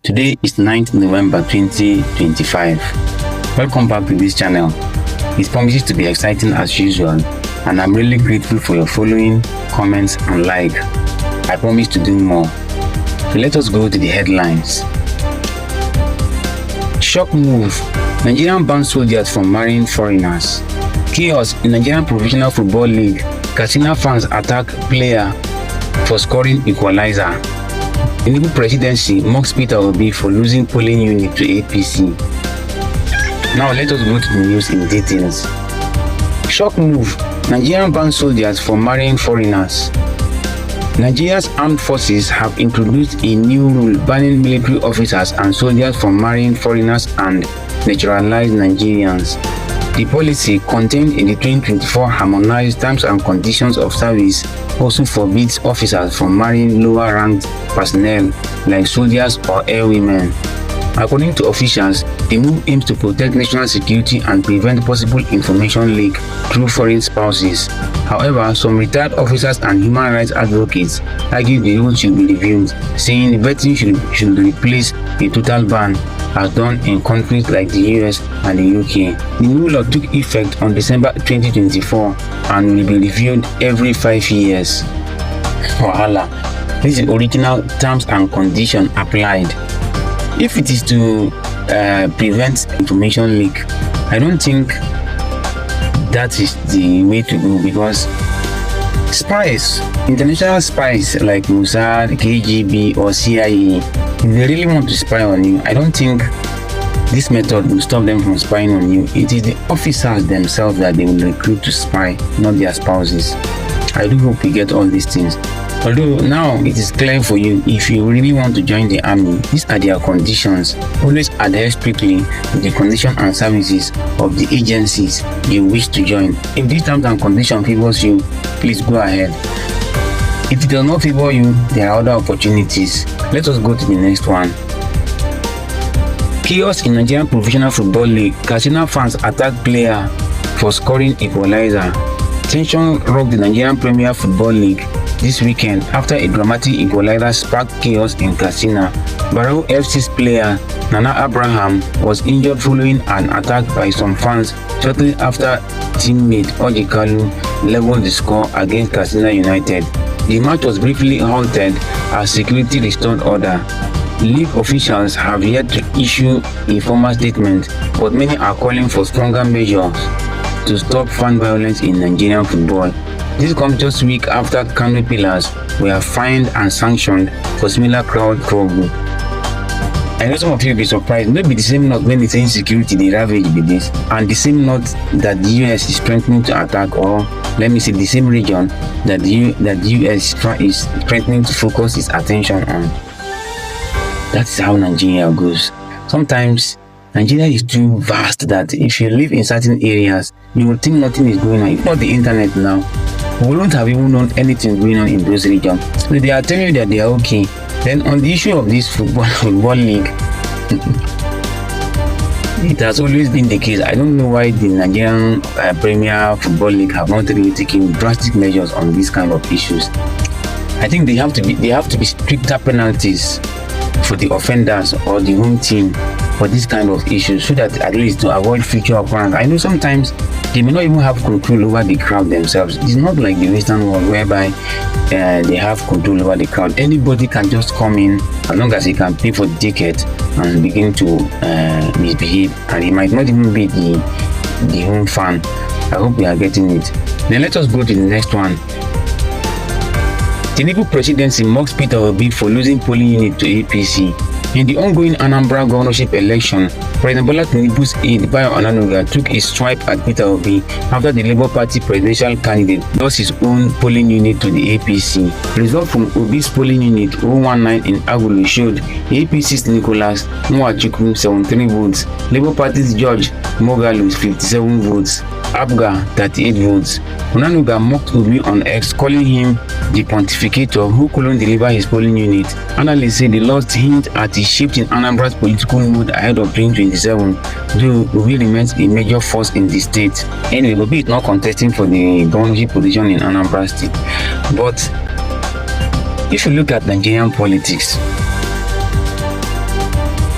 Today is 9th November 2025. Welcome back to this channel. It promises to be exciting as usual, and I'm really grateful for your following, comments and like. I promise to do more. So let us go to the headlines. Shock move. Nigerian bans soldiers from marrying foreigners. Chaos in Nigerian Professional Football League. Katsina Fans Attack Player for scoring equalizer. Tinubu Presidency mocks Peter Obi for losing polling unit to APC. Now let us go to the news in details. Shock move. Nigerian bans soldiers from marrying foreigners. Nigeria's armed forces have introduced a new rule banning military officers and soldiers from marrying foreigners and naturalized Nigerians. The policy, contained in the 2024 Harmonized Terms and Conditions of Service, also forbids officers from marrying lower-ranked personnel like soldiers or airwomen. According to officials, the move aims to protect national security and prevent possible information leak through foreign spouses. However, some retired officers and human rights advocates argue the rule should be reviewed, saying vetting should replace a total ban as done in countries like the US and the UK. The new law took effect on December 2024 and will be reviewed every 5 years. Wahala. This is original terms and condition applied. If it is to prevent information leak, I don't think that is the way to go, because spies, international spies like Mossad, KGB or CIA, if they really want to spy on you, I don't think this method will stop them from spying on you. It is the officers themselves that they will recruit to spy, not their spouses. I do hope we get all these things. Although now it is clear for you, if you really want to join the army, these are their conditions. Always adhere strictly to the conditions and services of the agencies you wish to join. If these terms and conditions favors you, please go ahead. If it does not favor you, there are other opportunities. Let us go to the next one. Chaos in Nigerian Professional Football League. Katsina Fans Attack Player for scoring equalizer. Tension rocked the Nigerian Premier Football League this weekend after a dramatic equalizer sparked chaos in Katsina. Barau FC's player Nana Abraham was injured following an attack by some fans shortly after teammate Ojikalu leveled the score against Katsina United. The match was briefly halted as security restored order. League officials have yet to issue a formal statement, but many are calling for stronger measures to stop fan violence in Nigerian football. This comes just a week after Kano pillars were fined and sanctioned for similar crowd trouble. I know some of you will be surprised. Maybe the same note when they say insecurity, they ravage with this, and the same note that the US is strengthening to attack, or let me say the same region that the US is strengthening to focus its attention on. That's how Nigeria goes. Sometimes Nigeria is too vast that if you live in certain areas, you will think nothing is going on. If not the internet now, we wouldn't have even known anything going on in those regions. So they are telling you that they are okay. Then on the issue of this football league, it has always been the case. I don't know why the Nigerian Premier Football League have not really taken drastic measures on these kind of issues. I think they have to be stricter penalties for the offenders or the home team for this kind of issues, so that at least to avoid future occurrence. I know sometimes they may not even have control over the crowd themselves. It's not like the Western world whereby they have control over the crowd. Anybody can just come in as long as he can pay for the ticket and begin to misbehave, and he might not even be the home fan. I hope we are getting it. Then let us go to the next one. Tinubu Presidency mocks Peter Obi for losing polling unit to APC. In the ongoing Anambra governorship election, President Bola Tinubu's aide Barau took a swipe at Peter Obi after the Labour Party presidential candidate lost his own polling unit to the APC. Result from Obi's polling unit 019 in Agulu showed APC's Nicholas Nwachukwu 73 votes, Labour Party's George Mogalu 57 votes, Abga 38 votes. Onanuga mocked Obi on X, calling him the pontificator who couldn't deliver his polling unit. Analysts say the loss hint at a shift in Anambra's political mood ahead of 2027, though Obi remains a major force in the state. Anyway, Obi is not contesting for the governorship position in Anambra State. But if you look at Nigerian politics,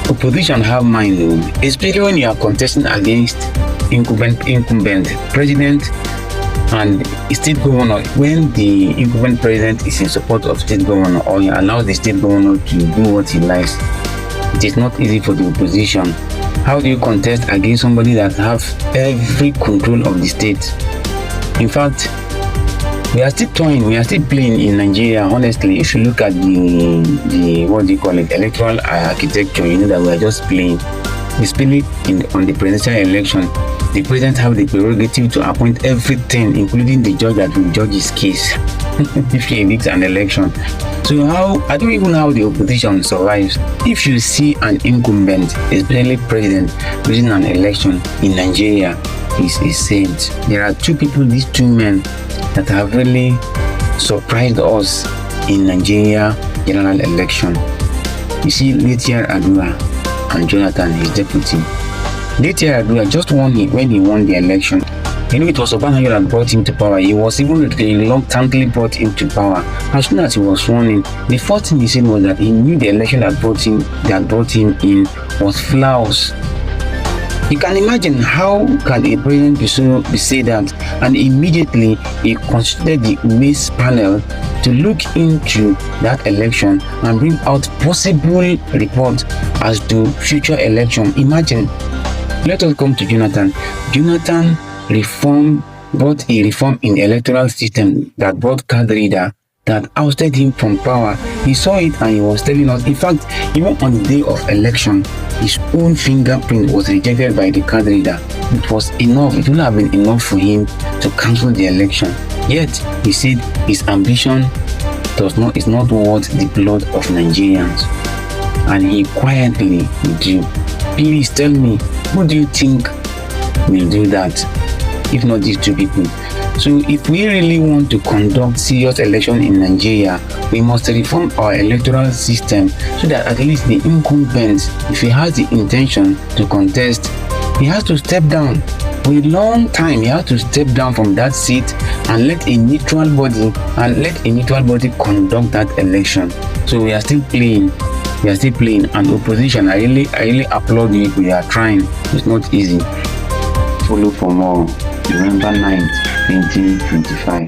Opposition have mind though, especially when you are contesting against incumbent president and state governor. When the incumbent president is in support of state governor or he allows the state governor to do what he likes, it is not easy for the opposition. How do you contest against somebody that have every control of the state? In fact, we are still toying, we are still playing in Nigeria. Honestly, if you look at the what do you call it, electoral architecture, you know that we are just playing. Especially on the presidential election, the president have the prerogative to appoint everything, including the judge that will judge his case if he needs an election. So I don't even know how the opposition survives. If you see an incumbent, especially president, losing an election in Nigeria, is a saint. There are two people, these two men, that have really surprised us in Nigeria general election. You see, late Adua and Jonathan, his deputy. Late Adua just won when he won the election. You know, it was Obasanjo that brought him to power. He was even reluctantly brought him to power. As soon as he was sworn in, the first thing he said was that he knew the election that brought him in was flaws. You can imagine how can a president be say that, and immediately he constituted the Mace panel to look into that election and bring out possible report as to future election. Imagine. Let us come to Jonathan. Jonathan brought a reform in the electoral system that brought card reader that ousted him from power. He saw it and he was telling us, in fact, even on the day of election, his own fingerprint was rejected by the card reader. It was enough, it would have been enough for him to cancel the election. Yet, he said his ambition is not worth the blood of Nigerians. And he quietly withdrew. Please tell me, who do you think will do that, if not these two people? So if we really want to conduct serious election in Nigeria, we must reform our electoral system so that at least the incumbent, if he has the intention to contest, he has to step down. For a long time, he has to step down from that seat and let a neutral body conduct that election. So we are still playing. And opposition, I really applaud you. We are trying. It's not easy. Follow for more. November 9th, 2025.